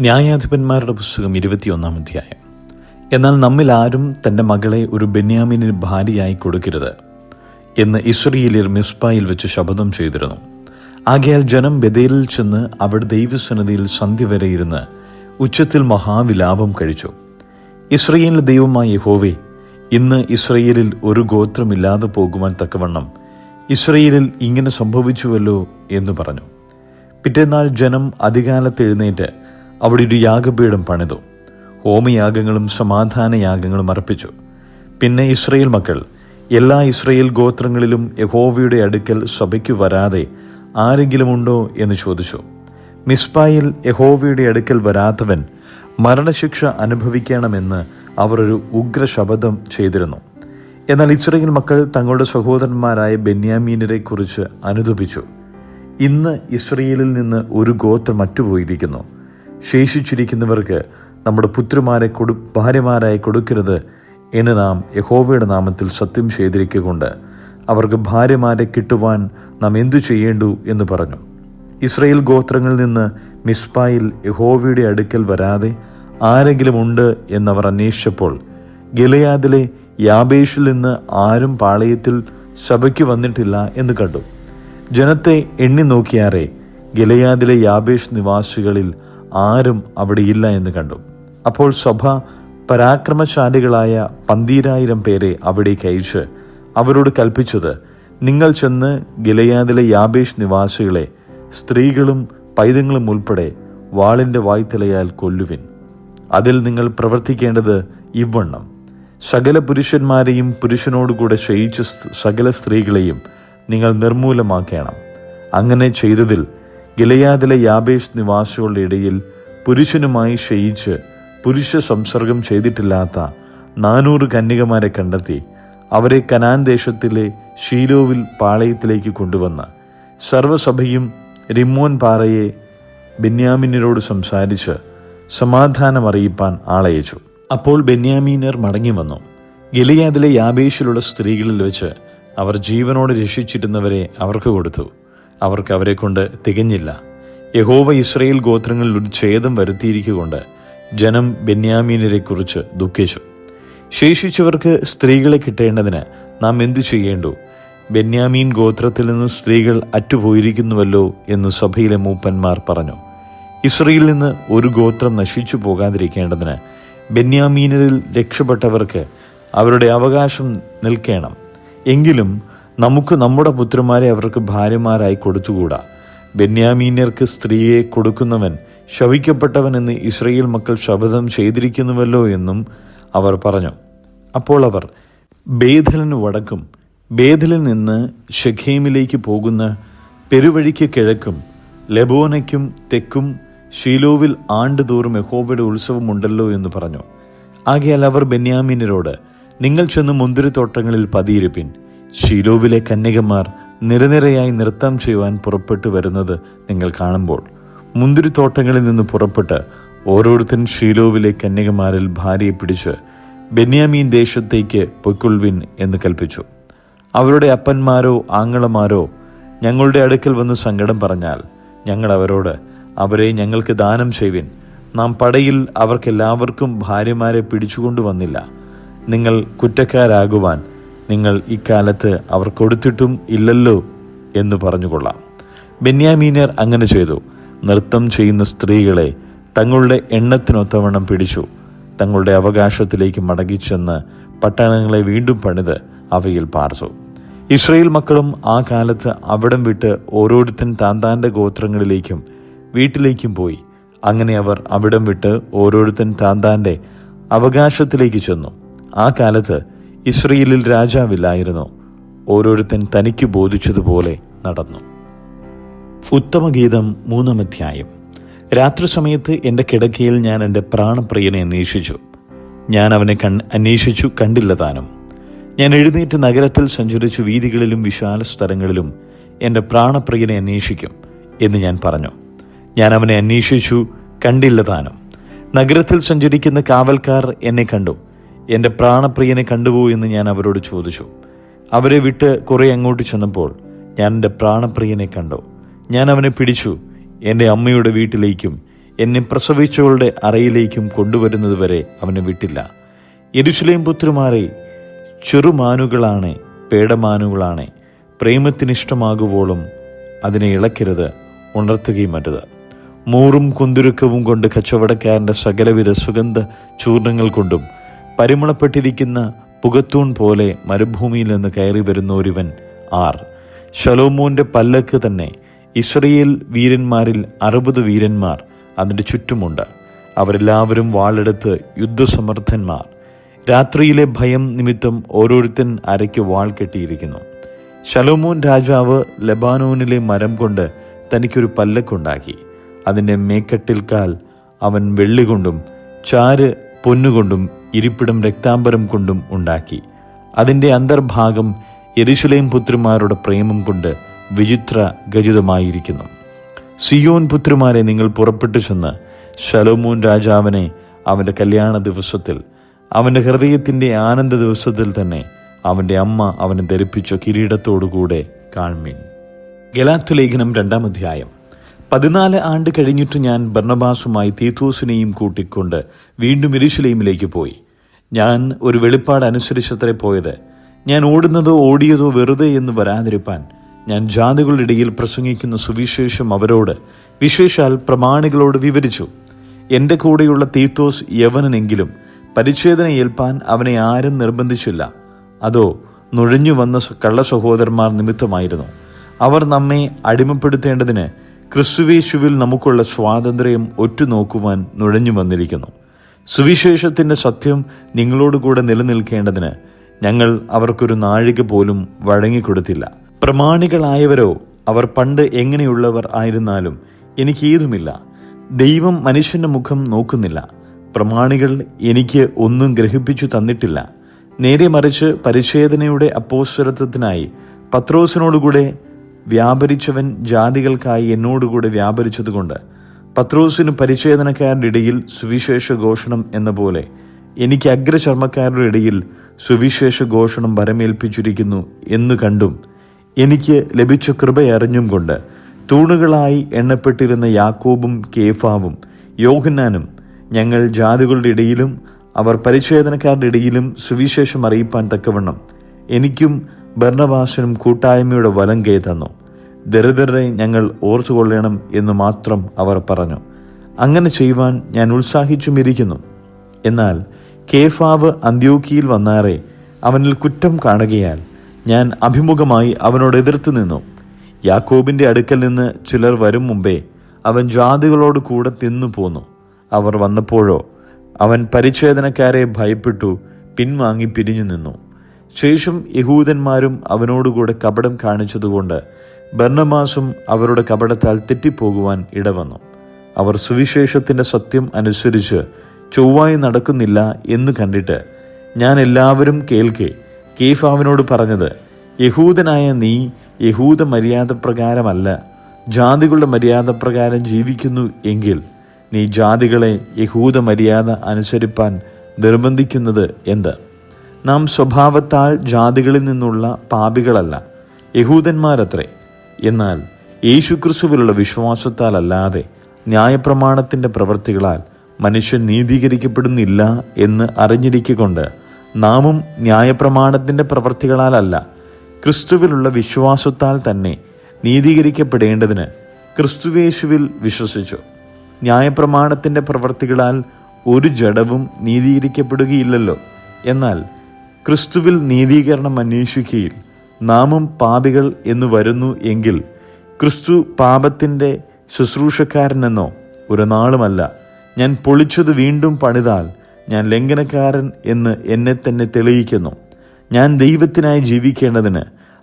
ന്യായാധിപന്മാരുടെ പുസ്തകം 21 അധ്യായം. എന്നാൽ നമ്മിൽ ആരും തൻ്റെ മകളെ ഒരു ബെന്യാമീനിന് ഭാര്യയായി കൊടുക്കരുത് എന്ന് ഇസ്രായേല്യർ മിസ്പായിൽ വെച്ച് ശപഥം ചെയ്തിരുന്നു. ആകയാൽ ജനം ബേഥേലിൽ ചെന്ന് അവിടെ ദൈവസന്നിധിയിൽ സന്ധ്യ വരെ ഇരുന്ന് ഉച്ചത്തിൽ മഹാവിലാപം കഴിച്ചു. ഇസ്രായേലിന്റെ ദൈവമായ യഹോവേ, ഇന്ന് ഇസ്രായേലിൽ ഒരു ഗോത്രമില്ലാതെ പോകുവാൻ തക്കവണ്ണം ഇസ്രായേലിൽ ഇങ്ങനെ സംഭവിച്ചുവല്ലോ എന്ന് പറഞ്ഞു. പിറ്റേന്നാൾ ജനം അതികാലത്ത് എഴുന്നേറ്റ് അവിടെ ഒരു യാഗപീഠം പണിതു. ഹോമയാഗങ്ങളും സമാധാന യാഗങ്ങളും അർപ്പിച്ചു. പിന്നെ ഇസ്രായേൽ മക്കൾ എല്ലാ ഇസ്രായേൽ ഗോത്രങ്ങളിലും യഹോവയുടെ അടുക്കൽ സഭയ്ക്കു വരാതെ ആരെങ്കിലും ഉണ്ടോ എന്ന് ചോദിച്ചു. മിസ്പായിൽ യഹോവയുടെ അടുക്കൽ വരാത്തവൻ മരണശിക്ഷ അനുഭവിക്കണമെന്ന് അവർ ഒരു ഉഗ്രശപഥം ചെയ്തിരുന്നു. എന്നാൽ ഇസ്രായേൽ മക്കൾ തങ്ങളുടെ സഹോദരന്മാരായ ബെന്യാമീനരെ കുറിച്ച് അനുതപിച്ചു. ഇന്ന് ഇസ്രായേലിൽ നിന്ന് ഒരു ഗോത്രം മറ്റുപോയിരിക്കുന്നു. ശേഷിച്ചിരിക്കുന്നവർക്ക് നമ്മുടെ പുത്രിമാരെ ഭാര്യമാരായി കൊടുക്കരുത് എന്ന് നാം യഹോവയുടെ നാമത്തിൽ സത്യം ചെയ്തിരിക്കൊണ്ട് അവർക്ക് ഭാര്യമാരെ കിട്ടുവാൻ നാം എന്തു ചെയ്യേണ്ടു എന്ന് പറഞ്ഞു. ഇസ്രായേൽ ഗോത്രങ്ങളിൽ നിന്ന് മിസ്പായിൽ യഹോവയുടെ അടുക്കൽ വരാതെ ആരെങ്കിലും ഉണ്ട് എന്നവർ അന്വേഷിച്ചപ്പോൾ ഗിലെയാദിലെ യാബേഷിൽ നിന്ന് ആരും പാളയത്തിൽ സഭയ്ക്ക് വന്നിട്ടില്ല എന്ന് കണ്ടു. ജനത്തെ എണ്ണി നോക്കിയാറെ ഗിലെയാദിലെ യാബേഷ് നിവാസികളിൽ ആരും അവിടെയില്ല എന്ന് കണ്ടു. അപ്പോൾ സഭ പരാക്രമശാലികളായ 12,000 പേരെ അവിടേക്ക് അയച്ച് അവരോട് കൽപ്പിച്ചത്, നിങ്ങൾ ചെന്ന് ഗിലെയാദിലെ യാബേഷ് നിവാസികളെ സ്ത്രീകളും പൈതങ്ങളും ഉൾപ്പെടെ വാളിന്റെ വായ്ത്തലയാൽ കൊല്ലുവിൻ. അതിൽ നിങ്ങൾ പ്രവർത്തിക്കേണ്ടത് ഇവണ്ണം: സകല പുരുഷന്മാരെയും പുരുഷനോടുകൂടെ ശയിച്ച സകല സ്ത്രീകളെയും നിങ്ങൾ നിർമൂലമാക്കണം. അങ്ങനെ ചെയ്തതിൽ ഗിലെയാദിലെ യാബേഷ് നിവാസികളുടെ ഇടയിൽ പുരുഷനുമായി ശയിച്ച് പുരുഷ സംസർഗം ചെയ്തിട്ടില്ലാത്ത 400 കന്യകമാരെ കണ്ടെത്തി അവരെ കനാൻ ദേശത്തിലെ ശീലോവിൽ പാളയത്തിലേക്ക് കൊണ്ടുവന്ന് സർവ്വസഭയും റിമ്മോൻ പാറയെ ബെന്യാമീനരോട് സംസാരിച്ച് സമാധാനം അറിയിപ്പാൻ ആളയച്ചു. അപ്പോൾ ബെന്യാമീനർ മടങ്ങി വന്നു. ഗിലെയാദിലെ യാബേഷിലുള്ള സ്ത്രീകളിൽ വെച്ച് അവർ ജീവനോടെ രക്ഷിച്ചിരുന്നവരെ അവർക്ക് കൊടുത്തു. അവർക്ക് അവരെ കൊണ്ട് തികഞ്ഞില്ല. യഹോവ ഇസ്രായേൽ ഗോത്രങ്ങളിൽ ഒരു ഛേദം വരുത്തിയിരിക്കൊണ്ട് ജനം ബെന്യാമീനരെ കുറിച്ച് ദുഃഖിച്ചു. ശേഷിച്ചവർക്ക് സ്ത്രീകളെ കിട്ടേണ്ടതിന് നാം എന്തു ചെയ്യേണ്ടു? ബെന്യാമീൻ ഗോത്രത്തിൽ നിന്ന് സ്ത്രീകൾ അറ്റുപോയിരിക്കുന്നുവല്ലോ എന്ന് സഭയിലെ മൂപ്പന്മാർ പറഞ്ഞു. ഇസ്രായേലിൽ നിന്ന് ഒരു ഗോത്രം നശിച്ചു പോകാതിരിക്കേണ്ടതിന് ബെന്യാമീനരിൽ രക്ഷപ്പെട്ടവർക്ക് അവരുടെ അവകാശം നിൽക്കണം. എങ്കിലും നമുക്ക് നമ്മുടെ പുത്രന്മാരെ അവർക്ക് ഭാര്യമാരായി കൊടുത്തുകൂടാ. ബെന്യാമീന്യർക്ക് സ്ത്രീയെ കൊടുക്കുന്നവൻ ശപിക്കപ്പെട്ടവൻ എന്ന് ഇസ്രായേൽ മക്കൾ ശപഥം ചെയ്തിരിക്കുന്നുവല്ലോ എന്നും അവർ പറഞ്ഞു. അപ്പോൾ അവർ ബേഥലിന് വടക്കും ബേഥലിൽ നിന്ന് ശെഖേമിലേക്ക് പോകുന്ന പെരുവഴിക്ക് കിഴക്കും ലെബോനയ്ക്കും തെക്കും ശീലോവിൽ ആണ്ടുതോറും യഹോവയുടെ ഉത്സവമുണ്ടല്ലോ എന്ന് പറഞ്ഞു. ആകയാൽ അവർ ബെന്യാമീനരോട്, നിങ്ങൾ ചെന്ന് മുന്തിരിത്തോട്ടങ്ങളിൽ പതിയിരിപ്പിൻ. ശീലോവിലെ കന്യകമാർ നിരനിരയായി നൃത്തം ചെയ്യുവാൻ പുറപ്പെട്ടു വരുന്നത് നിങ്ങൾ കാണുമ്പോൾ മുന്തിരിത്തോട്ടങ്ങളിൽ നിന്ന് പുറപ്പെട്ട് ഓരോരുത്തൻ ശീലോവിലെ കന്യകമാരിൽ ഭാര്യയെ പിടിച്ച് ബെന്യാമീൻ ദേശത്തേക്ക് പൊയ്ക്കൊള്ളുവിൻ എന്ന് കൽപ്പിച്ചു. അവരുടെ അപ്പന്മാരോ ആങ്ങളമാരോ ഞങ്ങളുടെ അടുക്കൽ വന്ന് സങ്കടം പറഞ്ഞാൽ ഞങ്ങൾ അവരോട്, അവരെ ഞങ്ങൾക്ക് ദാനം ചെയ്യുവിൻ. നാം പടയിൽ അവർക്കെല്ലാവർക്കും ഭാര്യമാരെ പിടിച്ചുകൊണ്ടു വന്നില്ല. നിങ്ങൾ കുറ്റക്കാരാകുവാൻ നിങ്ങൾ ഇക്കാലത്ത് അവർ കൊടുത്തിട്ടും ഇല്ലല്ലോ എന്ന് പറഞ്ഞുകൊള്ളാം. ബെന്യാമീനർ അങ്ങനെ ചെയ്തു. നൃത്തം ചെയ്യുന്ന സ്ത്രീകളെ തങ്ങളുടെ എണ്ണത്തിനൊത്തവണ്ണം പിടിച്ചു. തങ്ങളുടെ അവകാശത്തിലേക്ക് മടങ്ങിച്ചെന്ന് പട്ടണങ്ങളെ വീണ്ടും പണിത് അവയിൽ പാർച്ചു. ഇസ്രായേൽ മക്കളും ആ കാലത്ത് അവിടം വിട്ട് ഓരോരുത്തൻ താന്താന്റെ ഗോത്രങ്ങളിലേക്കും വീട്ടിലേക്കും പോയി. അങ്ങനെ അവർ അവിടം വിട്ട് ഓരോരുത്തൻ താന്താന്റെ അവകാശത്തിലേക്ക് ചെന്നു. ആ കാലത്ത് ഇസ്രായേലിൽ രാജാവില്ലായിരുന്നു. ഓരോരുത്തൻ തനിക്ക് ബോധിച്ചതുപോലെ നടന്നു. ഉത്തമഗീതം 3 അധ്യായം. രാത്രി സമയത്ത് എൻ്റെ കിടക്കയിൽ ഞാൻ എൻ്റെ പ്രാണപ്രിയനെ അന്വേഷിച്ചു. ഞാൻ അവനെ അന്വേഷിച്ചു, കണ്ടില്ല താനും. ഞാൻ എഴുന്നേറ്റ് നഗരത്തിൽ സഞ്ചരിച്ചു വീഥികളിലും വിശാല സ്ഥലങ്ങളിലും എൻ്റെ പ്രാണപ്രിയനെ അന്വേഷിക്കും എന്ന് ഞാൻ പറഞ്ഞു. ഞാൻ അവനെ അന്വേഷിച്ചു, കണ്ടില്ല താനും. നഗരത്തിൽ സഞ്ചരിക്കുന്ന കാവൽക്കാർ എന്നെ കണ്ടു. എൻ്റെ പ്രാണപ്രിയനെ കണ്ടുപോ എന്ന് ഞാൻ അവരോട് ചോദിച്ചു. അവരെ വിട്ട് കുറെ അങ്ങോട്ട് ചെന്നപ്പോൾ ഞാൻ എൻ്റെ പ്രാണപ്രിയനെ കണ്ടു. ഞാൻ അവനെ പിടിച്ചു എൻ്റെ അമ്മയുടെ വീട്ടിലേക്കും എന്നെ പ്രസവിച്ചവളുടെ അറയിലേക്കും കൊണ്ടുവരുന്നതുവരെ അവനെ വിട്ടില്ല. യെരൂശലേം പുത്രിമാരെ, ചെറുമാനുകളാണ്, പേടമാനുകളാണ്. പ്രേമത്തിനിഷ്ടമാകുവോളം അതിനെ ഇളക്കരുത്, ഉണർത്തുകയും അരുത്. മൂറും കുന്തുരുക്കവും കൊണ്ട് കച്ചവടക്കാരൻ്റെ സകലവിധ സുഗന്ധ ചൂർണങ്ങൾ കൊണ്ടും പരിമളപ്പെട്ടിരിക്കുന്ന പുകത്തൂൺ പോലെ മരുഭൂമിയിൽ നിന്ന് കയറി വരുന്ന ഒരുവൻ ആർ? ശലോമോന്റെ പല്ലക്ക് തന്നെ. ഇസ്രയേൽ വീരന്മാരിൽ 60 വീരന്മാർ അതിൻ്റെ ചുറ്റുമുണ്ട്. അവരെല്ലാവരും വാളെടുത്ത് യുദ്ധസമർത്ഥന്മാർ. രാത്രിയിലെ ഭയം നിമിത്തം ഓരോരുത്തൻ അരയ്ക്ക് വാൾ കെട്ടിയിരിക്കുന്നു. ശലോമോൻ രാജാവ് ലെബാനോനിലെ മരം കൊണ്ട് തനിക്കൊരു പല്ലക്കുണ്ടാക്കി. അതിൻ്റെ മേക്കെട്ടിൽക്കാൽ അവൻ വെള്ളി കൊണ്ടും ചാര് പൊന്നുകൊണ്ടും ഇരിപ്പിടം രക്താംബരം കൊണ്ടും ഉണ്ടാക്കി. അതിൻ്റെ അന്തർഭാഗം യെരൂശലേം പുത്രിമാരുടെ പ്രേമം കൊണ്ട് വിചിത്ര ഖചിതമായിരിക്കുന്നു. സിയോൻ പുത്രിമാരെ, നിങ്ങൾ പുറപ്പെട്ടു ചെന്ന് ശലോമോൻ രാജാവിനെ അവൻ്റെ കല്യാണ ദിവസത്തിൽ, അവൻ്റെ ഹൃദയത്തിൻ്റെ ആനന്ദ ദിവസത്തിൽ തന്നെ അവൻ്റെ അമ്മ അവനെ ധരിപ്പിച്ച കിരീടത്തോടുകൂടെ കാൺമീൻ. ഗലാത്യ ലേഖനം 2-ാം അധ്യായം. 14 ആണ്ട് കഴിഞ്ഞിട്ട് ഞാൻ ബർന്നബാസുമായി തീത്തോസിനെയും കൂട്ടിക്കൊണ്ട് വീണ്ടും യെരൂശലേമിലേക്ക് പോയി. ഞാൻ ഒരു വെളിപ്പാട് അനുസരിച്ചത്രേ പോയത്. ഞാൻ ഓടിയതോ വെറുതെ എന്ന് വരാതിരിപ്പാൻ ഞാൻ ജാതികളുടെ ഇടയിൽ പ്രസംഗിക്കുന്ന സുവിശേഷം അവരോട്, വിശേഷാൽ പ്രമാണികളോട് വിവരിച്ചു. എൻ്റെ കൂടെയുള്ള തീത്തോസ് യവനനെങ്കിലും പരിച്ഛേദന ഏൽപ്പാൻ അവനെ ആരും നിർബന്ധിച്ചില്ല. അതോ നുഴഞ്ഞു വന്ന കള്ള സഹോദരന്മാർ നിമിത്തമായിരുന്നു. അവർ നമ്മെ അടിമപ്പെടുത്തേണ്ടതിന് ക്രിസ്തുവേശുവിൽ നമുക്കുള്ള സ്വാതന്ത്ര്യം ഒറ്റുനോക്കുവാൻ നുഴഞ്ഞു വന്നിരിക്കുന്നു. സുവിശേഷത്തിൻ്റെ സത്യം നിങ്ങളോടുകൂടെ നിലനിൽക്കേണ്ടതിന് ഞങ്ങൾ അവർക്കൊരു നാഴിക പോലും വഴങ്ങിക്കൊടുത്തില്ല. പ്രമാണികളായവരോ അവർ പണ്ട് എങ്ങനെയുള്ളവർ ആയിരുന്നാലും എനിക്ക് ഏതുമില്ല. ദൈവം മനുഷ്യന്റെ മുഖം നോക്കുന്നില്ല. പ്രമാണികൾ എനിക്ക് ഒന്നും ഗ്രഹിപ്പിച്ചു തന്നിട്ടില്ല. നേരെ മറിച്ച് പരിച്ഛേദനയുടെ അപ്പോസ്തലത്വത്തിനായി പത്രോസിനോടുകൂടെ വ്യാപരിച്ചവൻ ജാതികൾക്കായി എന്നോടുകൂടെ വ്യാപരിച്ചതുകൊണ്ട് പത്രോസിന് പരിച്ഛേദനക്കാരുടെ ഇടയിൽ സുവിശേഷ ഘോഷണം എന്ന പോലെ എനിക്ക് അഗ്രചർമ്മക്കാരുടെ ഇടയിൽ സുവിശേഷ ഘോഷണം വരമേൽപ്പിച്ചിരിക്കുന്നു എന്ന് കണ്ടും എനിക്ക് ലഭിച്ച കൃപയറിഞ്ഞും കൊണ്ട് തൂണുകളായി എണ്ണപ്പെട്ടിരുന്ന യാക്കോബും കേഫാവും യോഹന്നാനും ഞങ്ങൾ ജാതികളുടെ ഇടയിലും അവർ പരിച്ഛേദനക്കാരുടെ ഇടയിലും സുവിശേഷം അറിയിപ്പാൻ തക്കവണ്ണം എനിക്കും ബർന്നബാസിനും കൂട്ടായ്മയുടെ വലം കൈ തന്നു. ദരിദ്രരെ ഞങ്ങൾ ഓർത്തുകൊള്ളണം എന്ന് മാത്രം അവർ പറഞ്ഞു. അങ്ങനെ ചെയ്യുവാൻ ഞാൻ ഉത്സാഹിച്ചുമിരിക്കുന്നു. എന്നാൽ കേഫാവ് അന്ത്യോക്യയിൽ വന്നാറെ അവനിൽ കുറ്റം കാണുകയാൽ ഞാൻ അഭിമുഖമായി അവനോട് എതിർത്ത് നിന്നു. യാക്കോബിന്റെ അടുക്കൽ നിന്ന് ചിലർ വരും മുമ്പേ അവൻ ജാതികളോട് കൂടെ തിന്നു പോന്നു. അവർ വന്നപ്പോഴോ അവൻ പരിച്ഛേദനക്കാരെ ഭയപ്പെട്ടു പിൻവാങ്ങി പിരിഞ്ഞു നിന്നു. ശേഷം യഹൂദന്മാരും അവനോടുകൂടെ കപടം കാണിച്ചതുകൊണ്ട് ബർന്നബാസും അവരുടെ കപടത്താൽ തെറ്റിപ്പോകുവാൻ ഇടവന്നു. അവർ സുവിശേഷത്തിന്റെ സത്യം അനുസരിച്ച് ചൊവ്വായി നടക്കുന്നില്ല എന്ന് കണ്ടിട്ട് ഞാൻ എല്ലാവരും കേൾക്കെ കേഫാവിനോട് പറഞ്ഞത്, യഹൂദനായ നീ യഹൂദ മര്യാദ പ്രകാരമല്ല ജാതികളുടെ മര്യാദ പ്രകാരം ജീവിക്കുന്നു എങ്കിൽ നീ ജാതികളെ യഹൂദ മര്യാദ അനുസരിപ്പാൻ നിർബന്ധിക്കുന്നത് എന്ത്? നാം സ്വഭാവത്താൽ ജാതികളിൽ നിന്നുള്ള പാപികളല്ല, യഹൂദന്മാരത്രേ. എന്നാൽ യേശുക്രിസ്തുവിലുള്ള വിശ്വാസത്താൽ അല്ലാതെ ന്യായപ്രമാണത്തിൻ്റെ പ്രവൃത്തികളാൽ മനുഷ്യൻ നീതീകരിക്കപ്പെടുന്നില്ല എന്ന് അറിഞ്ഞിരിക്കൊണ്ട് നാമും ന്യായപ്രമാണത്തിൻ്റെ പ്രവൃത്തികളാലല്ല ക്രിസ്തുവിലുള്ള വിശ്വാസത്താൽ തന്നെ നീതീകരിക്കപ്പെടേണ്ടതിന് ക്രിസ്തുവേശുവിൽ വിശ്വസിച്ചു. ന്യായപ്രമാണത്തിൻ്റെ പ്രവൃത്തികളാൽ ഒരു ജഡവും നീതീകരിക്കപ്പെടുകയില്ലല്ലോ. എന്നാൽ ക്രിസ്തുവിൽ നീതീകരണം അന്വേഷിക്കുകയിൽ നാമും പാപികൾ എന്ന് വരുന്നു എങ്കിൽ ക്രിസ്തു പാപത്തിൻ്റെ ശുശ്രൂഷക്കാരനെന്നോ ഒരു നാളുമല്ല. ഞാൻ പൊളിച്ചത് വീണ്ടും പണിതാൽ ഞാൻ ലംഘനക്കാരൻ എന്ന് എന്നെ തന്നെ തെളിയിക്കുന്നു. ഞാൻ ദൈവത്തിനായി ജീവിക്കേണ്ടതിന്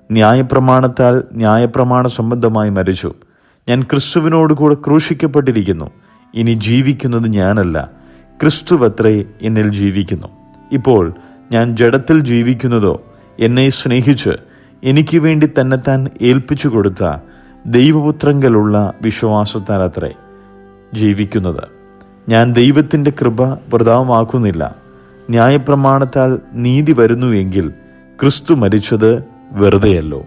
ന്യായപ്രമാണത്താൽ ന്യായപ്രമാണ സംബന്ധമായി മരിച്ചു. ഞാൻ ക്രിസ്തുവിനോടുകൂടെ ക്രൂശിക്കപ്പെട്ടിരിക്കുന്നു. ഇനി ജീവിക്കുന്നത് ഞാനല്ല, ക്രിസ്തുവത്രേ എന്നിൽ ജീവിക്കുന്നു. ഇപ്പോൾ ഞാൻ ജഡത്തിൽ ജീവിക്കുന്നതോ എന്നെ സ്നേഹിച്ച് എനിക്ക് വേണ്ടി തന്നെത്താൻ ഏൽപ്പിച്ചു കൊടുത്ത ദൈവപുത്രങ്കലുള്ള വിശ്വാസത്താൽ അത്രേ ജീവിക്കുന്നത്. ഞാൻ ദൈവത്തിൻ്റെ കൃപ വൃഥാവാക്കുന്നില്ല. ന്യായപ്രമാണത്താൽ നീതി വരുന്നുവെങ്കിൽ ക്രിസ്തു മരിച്ചത് വെറുതെയല്ലോ.